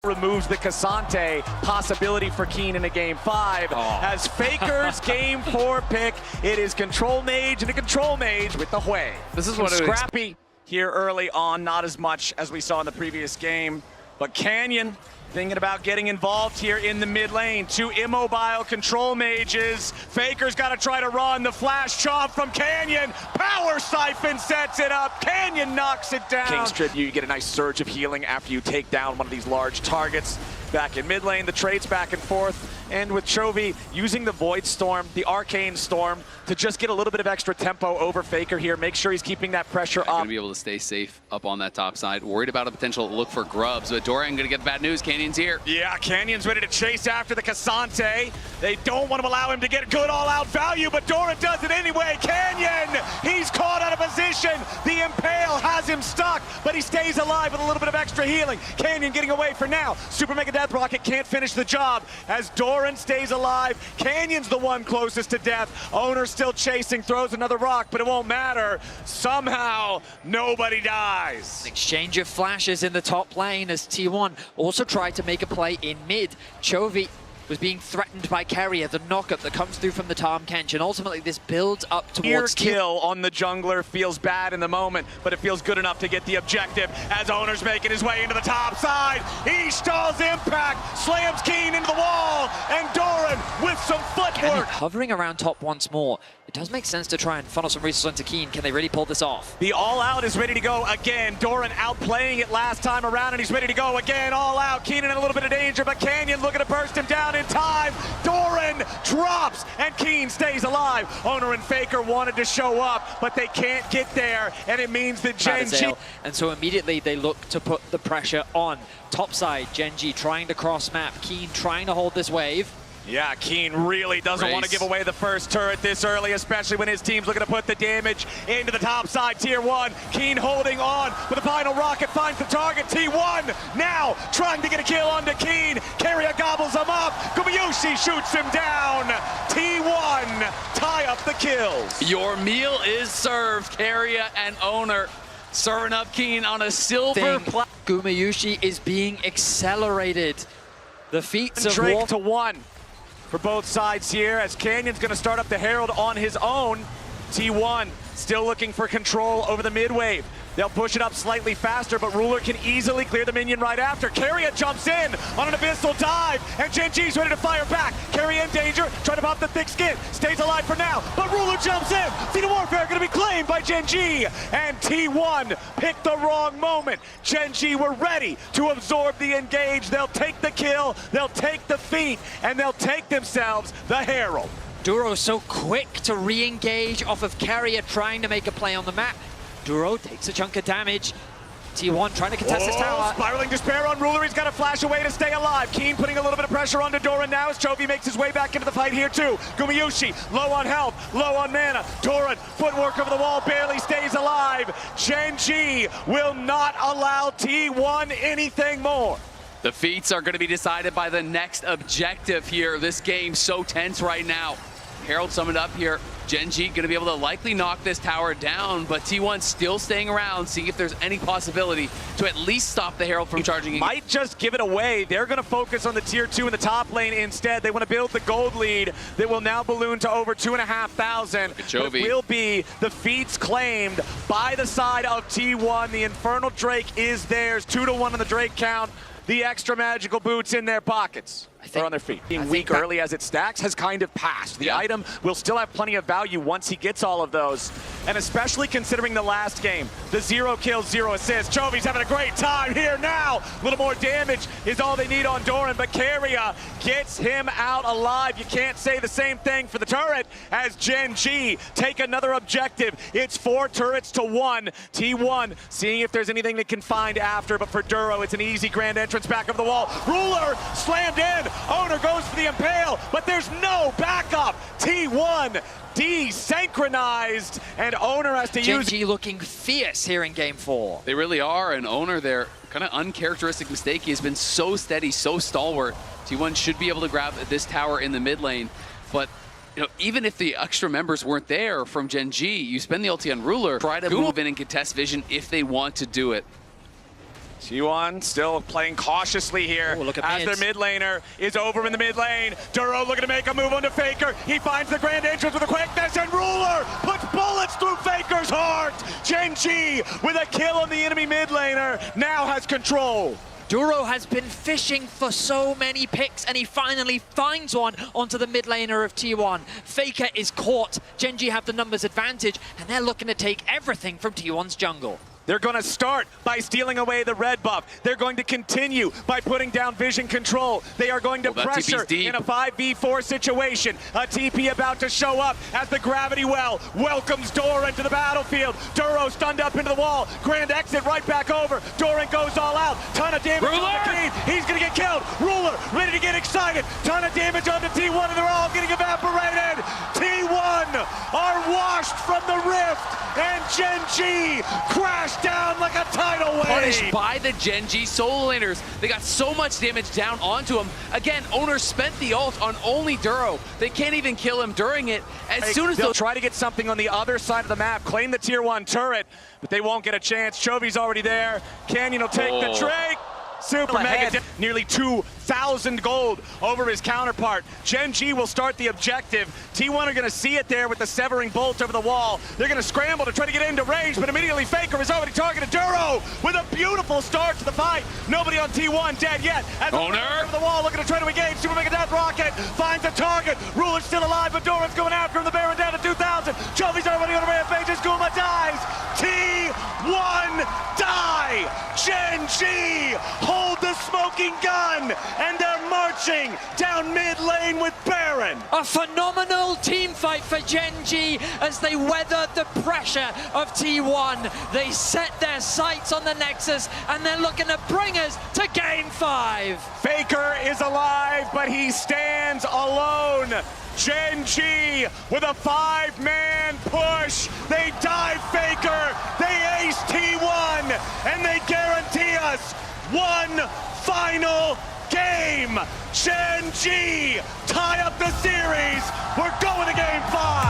removes the Cassante possibility for Keen in a game 5. As Faker's game 4 pick, it is Control Mage and a Control Mage with the Hui. This is what Scrappy here early on, not as much as we saw in the previous game, but Canyon thinking about getting involved here in the mid lane. 2 immobile Control Mages. Faker's got to try to run. The flash chomp from Canyon. Power Siphon sets it up. Canyon knocks it down. King's Tribute, you get a nice surge of healing after you take down one of these large targets. Back in mid lane, the trades back and forth. And with Chovy using the Void Storm, the Arcane Storm, to just get a little bit of extra tempo over Faker here. Make sure he's keeping that pressure up. Going to be able to stay safe up on that top side. Worried about a potential look for grubs, but Dorian going to get bad news. Canyon's here. Yeah, Canyon's ready to chase after the Cassante. They don't want to allow him to get good all-out value, but Doran does it anyway. Canyon, he's caught out of position. The Impale has him stuck, but he stays alive with a little bit of extra healing. Canyon getting away for now. Super Mega Death Rocket can't finish the job as Doran stays alive. Canyon's the one closest to death. Owner still chasing, throws another rock, but it won't matter. Somehow, nobody dies. Exchange of flashes in the top lane as T1 also tried to make a play in mid. Chovy was being threatened by Carrier, the knockup that comes through from the Tahm Kench, and ultimately this builds up towards kill on the jungler. Feels bad in the moment, but it feels good enough to get the objective as Owner's making his way into the top side. He stalls impact, slams Keen into the wall, and Doran with some footwork. Hovering around top once more. It does make sense to try and funnel some resources into Keen. Can they really pull this off? The all-out is ready to go again. Doran outplaying it last time around, and he's ready to go again. All out. Keenan in a little bit of danger, but Canyon looking to burst him down in time. Doran drops, and Keen stays alive. Owner and Faker wanted to show up, but they can't get there, and it means that Gen.G... And so immediately they look to put the pressure on. Topside, Gen.G trying to cross map. Keen trying to hold this wave. Yeah, Keen really doesn't want to give away the first turret this early, especially when his team's looking to put the damage into the top side. Tier 1, Keen holding on, but the final rocket finds the target. T1 now trying to get a kill onto Keen. Carrier gobbles him up. Gumayushi shoots him down. T1 tie up the kills. Your meal is served, Carrier and Owner. Serving up Keen on a silver platter. Gumayushi is being accelerated. The feats of Drake to 1. For both sides here, as Canyon's going to start up the Herald on his own. T1 still looking for control over the mid wave. They'll push it up slightly faster, but Ruler can easily clear the minion right after. Carrier jumps in on an abyssal dive, and Gen.G's ready to fire back. Carrier in danger, trying to pop the thick skin. Stays alive for now, but Ruler jumps in. Feet of Warfare going to be claimed by Gen.G, and T1 picked the wrong moment. Gen.G were ready to absorb the engage. They'll take the kill, they'll take the feat, and they'll take themselves the Herald. Duro so quick to re-engage off of Carrier trying to make a play on the map. Duro takes a chunk of damage. T1 trying to contest his tower. Spiraling despair on Ruler. He's got to flash away to stay alive. Keen putting a little bit of pressure onto Doran now as Chovy makes his way back into the fight here too. Gumayushi low on health, low on mana. Doran footwork over the wall, barely stays alive. Gen.G will not allow T1 anything more. The feats are going to be decided by the next objective here. This game's so tense right now. Herald summoned up here. Gen.G going to be able to likely knock this tower down, but T1 still staying around, seeing if there's any possibility to at least stop the Herald from charging. Might just give it away. They're going to focus on the tier 2 in the top lane instead. They want to build the gold lead that will now balloon to over 2,500. It will be the feats claimed by the side of T1. The Infernal Drake is theirs. 2-1 on the Drake count. The extra magical boots in their pockets. Or on their feet. Being weak early as it stacks has kind of passed. The item will still have plenty of value once he gets all of those. And especially considering the last game, the 0 kills, 0 assists. Chovy's having a great time here now. A little more damage is all they need on Doran, but Carrier gets him out alive. You can't say the same thing for the turret as Gen.G take another objective. It's 4 turrets to 1. T1 seeing if there's anything they can find after, but for Duro, it's an easy grand entrance back of the wall. Ruler slammed in. Owner goes for the Impale, but there's no backup. T1 desynchronized, and Owner has to use... Gen.G looking fierce here in game 4. They really are, and Owner there, kind of uncharacteristic mistake. He has been so steady, so stalwart. T1 should be able to grab this tower in the mid lane, but you know, even if the extra members weren't there from Gen.G, you spend the ulti on Ruler, try to move in and contest vision if they want to do it. T1 still playing cautiously here as their mid laner is over in the mid lane. Duro looking to make a move onto Faker. He finds the grand entrance with a quickness, and Ruler puts bullets through Faker's heart. Gen.G with a kill on the enemy mid laner now has control. Duro has been fishing for so many picks, and he finally finds one onto the mid laner of T1. Faker is caught. Gen.G have the numbers advantage, and they're looking to take everything from T1's jungle. They're going to start by stealing away the red buff. They're going to continue by putting down vision control. They are going to pressure in a 5v4 situation. A TP about to show up as the gravity well welcomes Doran to the battlefield. Duro stunned up into the wall. Grand exit right back over. Doran goes all out. Ton of damage on the team. He's going to get killed. Ruler ready to get excited. Ton of damage onto T1, and they're all getting evaporated. T1 are washed from the rift, and Gen.G crashed down like a tidal wave. Punished by the Gen.G solo laners. They got so much damage down onto him. Again, Owner spent the ult on only Duro. They can't even kill him during it. As soon as they'll try to get something on the other side of the map, claim the tier 1 turret, but they won't get a chance. Chovy's already there. Canyon will take the Drake. Super mega, nearly 2,000 gold over his counterpart. Gen.G will start the objective. T1 are going to see it there with the severing bolt over the wall. They're going to scramble to try to get into range, but immediately Faker is already targeted Duro with a beautiful start to the fight. Nobody on T1 dead yet. As Owner over the wall looking to try to engage. Super Mega Death Rocket finds a target. Ruler's still alive, but Doran's going after him. The Baron down to 2,000. Chovy's already on a rampage. Guma dies. T1 die. Gen.G hold the smoking gun, and they're marching down mid lane with Baron. A phenomenal team fight for Gen.G as they weather the pressure of T1. They set their sights on the Nexus, and they're looking to bring us to Game 5. Faker is alive, but he stands alone. Gen.G with a 5-man push. They dive Faker, they ace T1, and they guarantee us one final game. Gen.G tie up the series. We're going to Game 5.